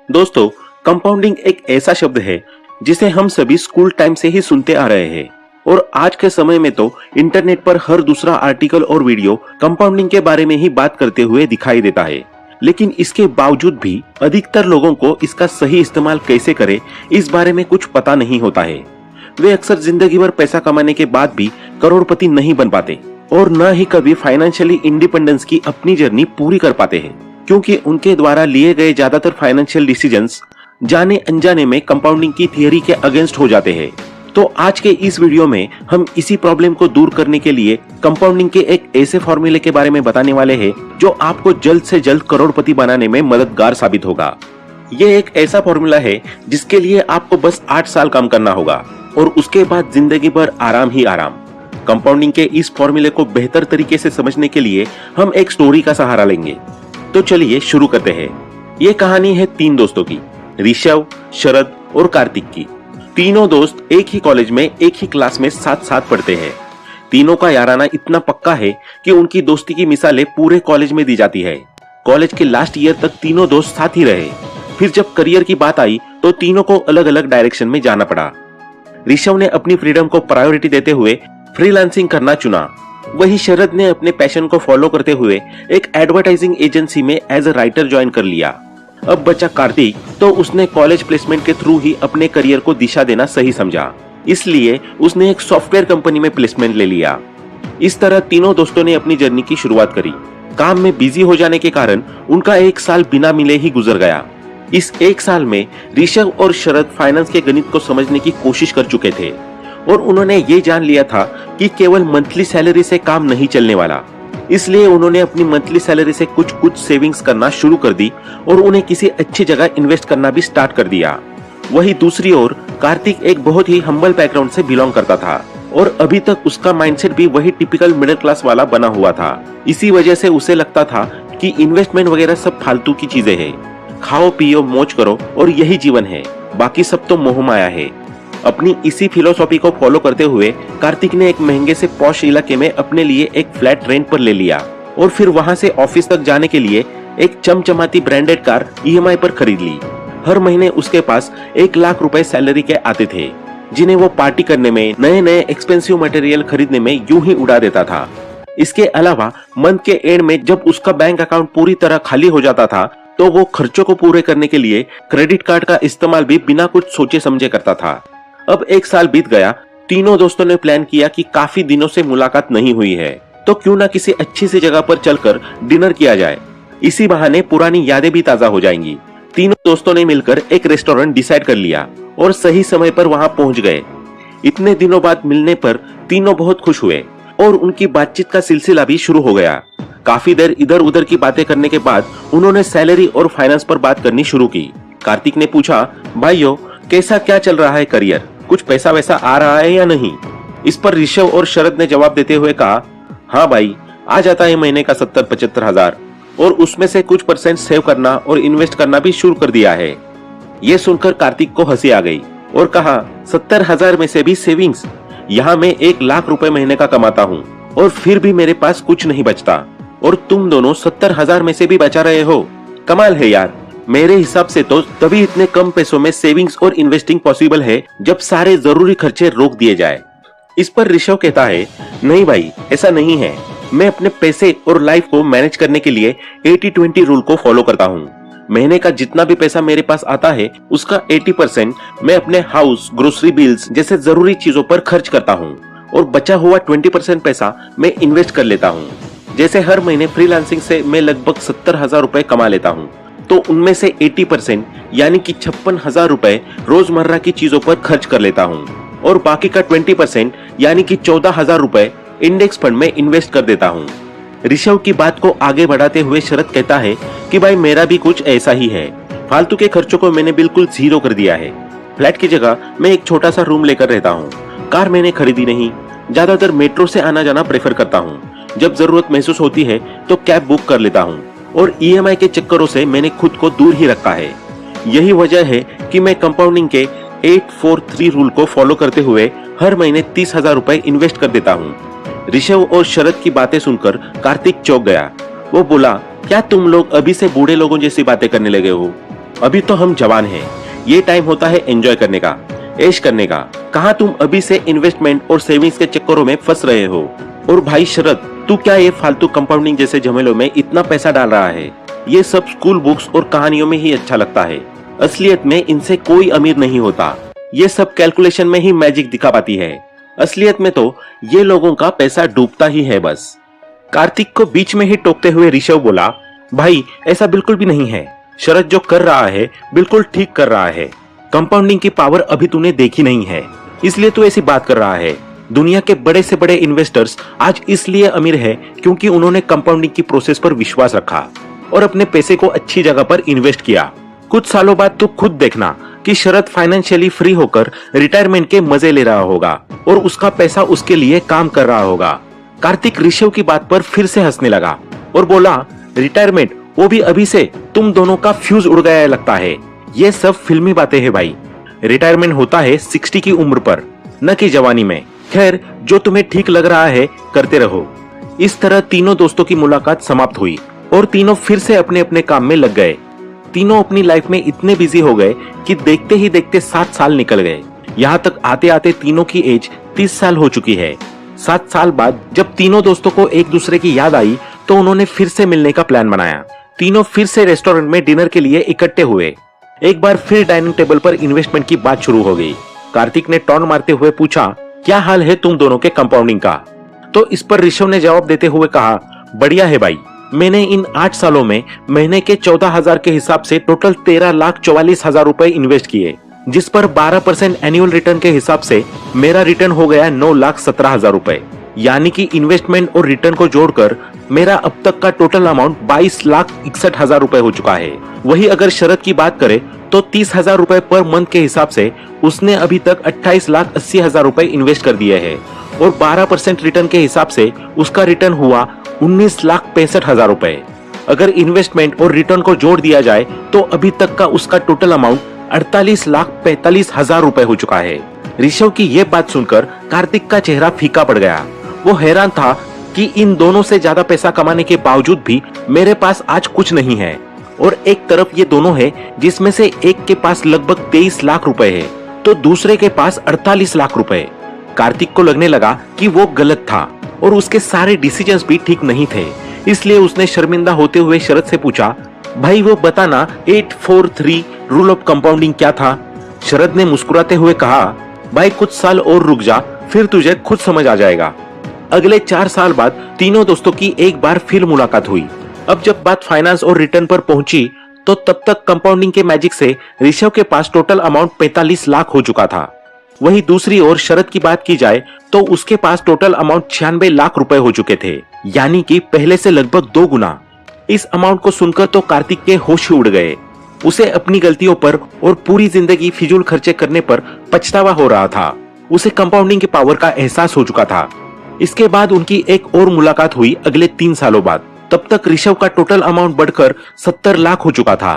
दोस्तों, कंपाउंडिंग एक ऐसा शब्द है जिसे हम सभी स्कूल टाइम से ही सुनते आ रहे हैं और आज के समय में तो इंटरनेट पर हर दूसरा आर्टिकल और वीडियो कंपाउंडिंग के बारे में ही बात करते हुए दिखाई देता है। लेकिन इसके बावजूद भी अधिकतर लोगों को इसका सही इस्तेमाल कैसे करें इस बारे में कुछ पता नहीं होता है। वे अक्सर जिंदगी भर पैसा कमाने के बाद भी करोड़पति नहीं बन पाते और न ही कभी फाइनेंशियली इंडिपेंडेंस की अपनी जर्नी पूरी कर पाते हैं, क्योंकि उनके द्वारा लिए गए ज्यादातर फाइनेंशियल डिसीजंस जाने अनजाने में कंपाउंडिंग की थियरी के अगेंस्ट हो जाते हैं। तो आज के इस वीडियो में हम इसी प्रॉब्लम को दूर करने के लिए कंपाउंडिंग के एक ऐसे फॉर्मूले के बारे में बताने वाले हैं जो आपको जल्द से जल्द करोड़पति बनाने में मददगार साबित होगा। ये एक ऐसा फॉर्मूला है जिसके लिए आपको बस 8 साल काम करना होगा और उसके बाद जिंदगी भर आराम ही आराम। कंपाउंडिंग के इस फॉर्मूले को बेहतर तरीके से समझने के लिए हम एक स्टोरी का सहारा लेंगे। तो चलिए शुरू करते हैं। ये कहानी है 3 दोस्तों की, ऋषभ, शरद और कार्तिक की। तीनों दोस्त एक ही कॉलेज में एक ही क्लास में साथ साथ पढ़ते हैं। तीनों का याराना इतना पक्का है कि उनकी दोस्ती की मिसालें पूरे कॉलेज में दी जाती है। कॉलेज के लास्ट ईयर तक तीनों दोस्त साथ ही रहे। फिर जब करियर की बात आई तो तीनों को अलग अलग डायरेक्शन में जाना पड़ा। ऋषभ ने अपनी फ्रीडम को प्रायोरिटी देते हुए फ्रीलांसिंग करना चुना। वही शरद ने अपने पैशन को फॉलो करते हुए एक एडवर्टाइजिंग एजेंसी में एज अ राइटर ज्वाइन कर लिया। अब बचा कार्तिक, तो उसने कॉलेज प्लेसमेंट के थ्रू ही अपने करियर को दिशा देना सही समझा, इसलिए उसने एक सॉफ्टवेयर कंपनी में प्लेसमेंट ले लिया। इस तरह तीनों दोस्तों ने अपनी जर्नी की शुरुआत करी। काम में बिजी हो जाने के कारण उनका 1 साल बिना मिले ही गुजर गया। इस 1 साल में ऋषभ और शरद फाइनेंस के गणित को समझने की कोशिश कर चुके थे और उन्होंने ये जान लिया था कि केवल मंथली सैलरी से काम नहीं चलने वाला। इसलिए उन्होंने अपनी मंथली सैलरी से कुछ सेविंग्स करना शुरू कर दी और उन्हें किसी अच्छी जगह इन्वेस्ट करना भी स्टार्ट कर दिया। वही दूसरी ओर कार्तिक एक बहुत ही हम्बल बैकग्राउंड से बिलोंग करता था और अभी तक उसका माइंडसेट भी वही टिपिकल मिडिल क्लास वाला बना हुआ था। इसी वजह से उसे लगता था कि इन्वेस्टमेंट वगैरह सब फालतू की चीजें हैं, खाओ पियो मौज करो और यही जीवन है, बाकी सब तो मोह माया है। अपनी इसी फिलोसॉफी को फॉलो करते हुए कार्तिक ने एक महंगे से पॉश इलाके में अपने लिए एक फ्लैट रेंट पर ले लिया और फिर वहां से ऑफिस तक जाने के लिए एक चमचमाती ब्रांडेड कार ईएमआई पर खरीद ली। हर महीने उसके पास 1 लाख रुपए सैलरी के आते थे, जिन्हें वो पार्टी करने में, नए नए एक्सपेंसिव मटेरियल खरीदने में यूं ही उड़ा देता था। इसके अलावा मंथ के एंड में जब उसका बैंक अकाउंट पूरी तरह खाली हो जाता था तो वो खर्चों को पूरे करने के लिए क्रेडिट कार्ड का इस्तेमाल भी बिना कुछ सोचे समझे करता था। अब 1 साल बीत गया। तीनों दोस्तों ने प्लान किया कि काफी दिनों से मुलाकात नहीं हुई है, तो क्यों ना किसी अच्छी सी जगह पर चलकर डिनर किया जाए। इसी बहाने पुरानी यादें भी ताजा हो जाएंगी। तीनों दोस्तों ने मिलकर एक रेस्टोरेंट डिसाइड कर लिया और सही समय पर वहां पहुंच गए। इतने दिनों बाद मिलने पर तीनों बहुत खुश हुए और उनकी बातचीत का सिलसिला भी शुरू हो गया। काफी देर इधर उधर की बातें करने के बाद उन्होंने सैलरी और फाइनेंस पर बात करनी शुरू की। कार्तिक ने पूछा, भाइयों कैसा क्या चल रहा है करियर, कुछ पैसा वैसा आ रहा है या नहीं? इस पर ऋषभ और शरद ने जवाब देते हुए कहा, हाँ भाई, आ जाता है महीने का 70-75 हजार और उसमें से कुछ परसेंट सेव करना और इन्वेस्ट करना भी शुरू कर दिया है। ये सुनकर कार्तिक को हंसी आ गई और कहा, 70 हजार में से भी सेविंग्स? यहाँ मैं 1 लाख रुपए महीने का कमाता हूँ और फिर भी मेरे पास कुछ नहीं बचता और तुम दोनों 70 हजार में से भी बचा रहे हो। कमाल है यार। मेरे हिसाब से तो तभी इतने कम पैसों में सेविंग्स और इन्वेस्टिंग पॉसिबल है जब सारे जरूरी खर्चे रोक दिए जाए। इस पर ऋषभ कहता है, नहीं भाई, ऐसा नहीं है। मैं अपने पैसे और लाइफ को मैनेज करने के लिए 80-20 रूल को फॉलो करता हूँ। महीने का जितना भी पैसा मेरे पास आता है उसका 80% मैं अपने हाउस, ग्रोसरी बिल्स जैसे जरूरी चीजों पर खर्च करता हूँ और बचा हुआ 20% पैसा मैं इन्वेस्ट कर लेता हूँ। जैसे हर महीने फ्रीलांसिंग से मैं लगभग 70 हजार रुपए कमा लेता हूँ, तो उनमें से 80% यानी कि 56 हजार रुपए रोजमर्रा की चीजों पर खर्च कर लेता हूँ और बाकी का 20% यानी कि 14 हजार रुपए इंडेक्स फंड में इन्वेस्ट कर देता हूँ। ऋषभ की बात को आगे बढ़ाते हुए शरद कहता है कि भाई मेरा भी कुछ ऐसा ही है। फालतू के खर्चों को मैंने बिल्कुल जीरो कर दिया है। फ्लैट की जगह मैं एक छोटा सा रूम लेकर रहता हूँ। कार मैंने खरीदी नहीं, ज्यादातर मेट्रो से आना जाना प्रेफर करता हूँ। जब जरूरत महसूस होती है तो कैब बुक कर लेता हूँ और ईएमआई के चक्करों से मैंने खुद को दूर ही रखा है। यही वजह है कि मैं कंपाउंडिंग के 8-4-3 रूल को फॉलो करते हुए हर महीने 30 हजार रुपए इन्वेस्ट कर देता हूँ। ऋषभ और शरद की बातें सुनकर कार्तिक चौंक गया। वो बोला, क्या तुम लोग अभी से बूढ़े लोगों जैसी बातें करने लगे हो? अभी तो हम जवान हैं, ये टाइम होता है एंजॉय करने का, ऐश करने का। कहाँ तुम अभी से इन्वेस्टमेंट और सेविंग्स के चक्करों में फंस रहे हो। और भाई शरद, तू क्या ये फालतू कंपाउंडिंग जैसे झमेलों में इतना पैसा डाल रहा है? ये सब स्कूल बुक्स और कहानियों में ही अच्छा लगता है। असलियत में इनसे कोई अमीर नहीं होता। ये सब कैलकुलेशन में ही मैजिक दिखा पाती है। असलियत में तो ये लोगों का पैसा डूबता ही है बस। कार्तिक को बीच में ही टोकते हुए ऋषभ बोला, भाई ऐसा बिल्कुल भी नहीं है। शरद जो कर रहा है बिल्कुल ठीक कर रहा है। कंपाउंडिंग की पावर अभी तूने देखी नहीं है, इसलिए तू ऐसी बात कर रहा है। दुनिया के बड़े से बड़े इन्वेस्टर्स आज इसलिए अमीर है क्योंकि उन्होंने कंपाउंडिंग की प्रोसेस पर विश्वास रखा और अपने पैसे को अच्छी जगह पर इन्वेस्ट किया। कुछ सालों बाद तू खुद देखना कि शरद फाइनेंशियली फ्री होकर रिटायरमेंट के मजे ले रहा होगा और उसका पैसा उसके लिए काम कर रहा होगा। कार्तिक ऋषभ की बात पर फिर से हंसने लगा और बोला, रिटायरमेंट, वो भी अभी से? तुम दोनों का फ्यूज उड़ गया है लगता है। ये सब फिल्मी बातें हैं भाई। रिटायरमेंट होता है 60 की उम्र पर, न कि जवानी में। खैर, जो तुम्हें ठीक लग रहा है करते रहो। इस तरह तीनों दोस्तों की मुलाकात समाप्त हुई और तीनों फिर से अपने अपने काम में लग गए। तीनों अपनी लाइफ में इतने बिजी हो गए कि देखते ही देखते 7 साल निकल गए। यहाँ तक आते आते तीनों की एज 30 साल हो चुकी है। 7 साल बाद जब तीनों दोस्तों को एक दूसरे की याद आई तो उन्होंने फिर से मिलने का प्लान बनाया। तीनों फिर से रेस्टोरेंट में डिनर के लिए इकट्ठे हुए। एक बार फिर डाइनिंग टेबल पर इन्वेस्टमेंट की बात शुरू हो गई। कार्तिक ने टॉन मारते हुए पूछा, क्या हाल है तुम दोनों के कंपाउंडिंग का? तो इस पर ऋषभ ने जवाब देते हुए कहा, बढ़िया है भाई। मैंने इन 8 सालों में महीने के 14,000 के हिसाब से टोटल 13,44,000 रुपए इन्वेस्ट किए, जिस पर 12% एनुअल रिटर्न के हिसाब से मेरा रिटर्न हो गया 9,17,000 रुपए। यानी कि इन्वेस्टमेंट और रिटर्न को जोड़कर मेरा अब तक का टोटल अमाउंट 22,61,000 रुपए हो चुका है। वही अगर शरद की बात करें तो 30,000 रुपए पर मंथ के हिसाब से उसने अभी तक 28,80,000 रुपए इन्वेस्ट कर दिए हैं और 12% रिटर्न के हिसाब से उसका रिटर्न हुआ 19,65,000 रुपए। अगर इन्वेस्टमेंट और रिटर्न को जोड़ दिया जाए तो अभी तक का उसका टोटल अमाउंट 48,45,000 रुपए हो चुका है। ऋषभ की ये बात सुनकर कार्तिक का चेहरा फीका पड़ गया। वो हैरान था कि इन दोनों से ज्यादा पैसा कमाने के बावजूद भी मेरे पास आज कुछ नहीं है। और एक तरफ ये दोनों है जिसमें से एक के पास लगभग 23 लाख रुपए है तो दूसरे के पास 48 लाख रुपए। कार्तिक को लगने लगा कि वो गलत था और उसके सारे डिसीजंस भी ठीक नहीं थे। इसलिए उसने शर्मिंदा होते हुए शरद से पूछा, भाई वो बताना 843 रूल ऑफ कंपाउंडिंग क्या था? शरद ने मुस्कुराते हुए कहा, भाई कुछ साल और रुक जा, फिर तुझे खुद समझ आ जाएगा। अगले 4 साल बाद तीनों दोस्तों की एक बार फिर मुलाकात हुई। अब जब बात फाइनेंस और रिटर्न पर पहुंची तो तब तक कंपाउंडिंग के मैजिक से ऋषभ के पास टोटल अमाउंट 45 लाख हो चुका था। वहीं दूसरी ओर शरद की बात की जाए तो उसके पास टोटल अमाउंट 96 लाख रुपए हो चुके थे, यानी कि पहले से लगभग 2 गुना। इस अमाउंट को सुनकर तो कार्तिक के होश ही उड़ गए। उसे अपनी गलतियों पर और पूरी जिंदगी फिजूल खर्चे करने पर पछतावा हो रहा था। उसे कंपाउंडिंग की पावर का एहसास हो चुका था। इसके बाद उनकी एक और मुलाकात हुई अगले 3 सालों बाद। तब तक ऋषभ का टोटल अमाउंट बढ़कर 70 लाख हो चुका था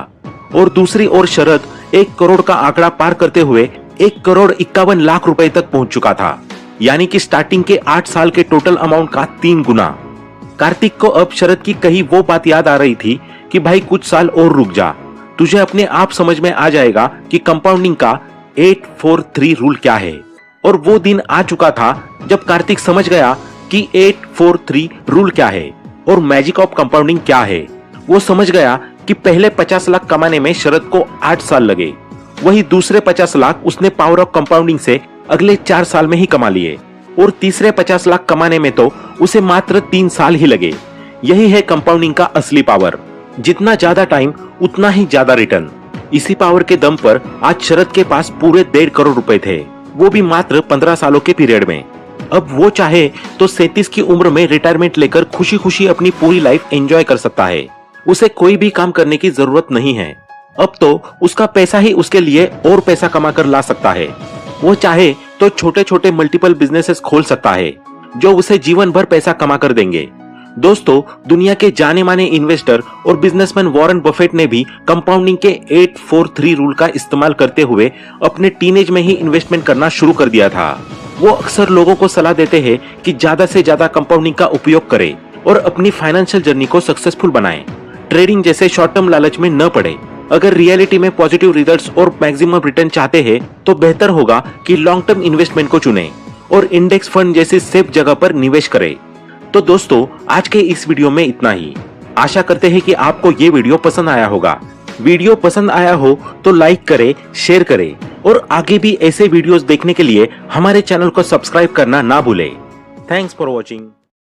और दूसरी ओर शरद 1 करोड़ का आंकड़ा पार करते हुए 1,51 लाख रुपए तक पहुंच चुका था, यानी कि स्टार्टिंग के 8 साल के टोटल अमाउंट का 3 गुना। कार्तिक को अब शरद की कही वो बात याद आ रही थी कि भाई कुछ साल और रुक जा, तुझे अपने आप समझ में आ जाएगा कि कंपाउंडिंग का 843 रूल क्या है। और वो दिन आ चुका था जब कार्तिक समझ गया कि 843 रूल क्या है और मैजिक ऑफ कंपाउंडिंग क्या है। वो समझ गया कि पहले 50 लाख कमाने में शरद को 8 साल लगे, वही दूसरे 50 लाख उसने पावर ऑफ कंपाउंडिंग से अगले 4 साल में ही कमा लिए और तीसरे 50 लाख कमाने में तो उसे मात्र 3 साल ही लगे। यही है कंपाउंडिंग का असली पावर। जितना ज्यादा टाइम उतना ही ज्यादा रिटर्न। इसी पावर के दम पर आज शरद के पास पूरे 1.5 करोड़ रुपए थे, वो भी मात्र 15 सालों के पीरियड में। अब वो चाहे तो 37 की उम्र में रिटायरमेंट लेकर खुशी खुशी अपनी पूरी लाइफ एंजॉय कर सकता है। उसे कोई भी काम करने की जरूरत नहीं है। अब तो उसका पैसा ही उसके लिए और पैसा कमा कर ला सकता है। वो चाहे तो छोटे छोटे मल्टीपल बिजनेसेस खोल सकता है जो उसे जीवन भर पैसा कमा कर देंगे। दोस्तों, दुनिया के जाने माने इन्वेस्टर और बिजनेसमैन वॉरेन बफेट ने भी कंपाउंडिंग के 843 रूल का इस्तेमाल करते हुए अपने टीनेज में ही इन्वेस्टमेंट करना शुरू कर दिया था। वो अक्सर लोगों को सलाह देते हैं कि ज्यादा से ज्यादा कंपाउंडिंग का उपयोग करें और अपनी फाइनेंशियल जर्नी को सक्सेसफुल बनाएं। ट्रेडिंग जैसे शॉर्ट टर्म लालच में न पड़े अगर रियलिटी में पॉजिटिव रिजल्ट्स और मैक्सिमम रिटर्न चाहते हैं तो बेहतर होगा कि लॉन्ग टर्म इन्वेस्टमेंट को चुनें और इंडेक्स फंड जैसी सेफ जगह पर निवेश करें। तो दोस्तों, आज के इस वीडियो में इतना ही। आशा करते हैं कि आपको ये वीडियो पसंद आया होगा। वीडियो पसंद आया हो तो लाइक करें, शेयर करें और आगे भी ऐसे वीडियोस देखने के लिए हमारे चैनल को सब्सक्राइब करना ना भूलें। Thanks for watching.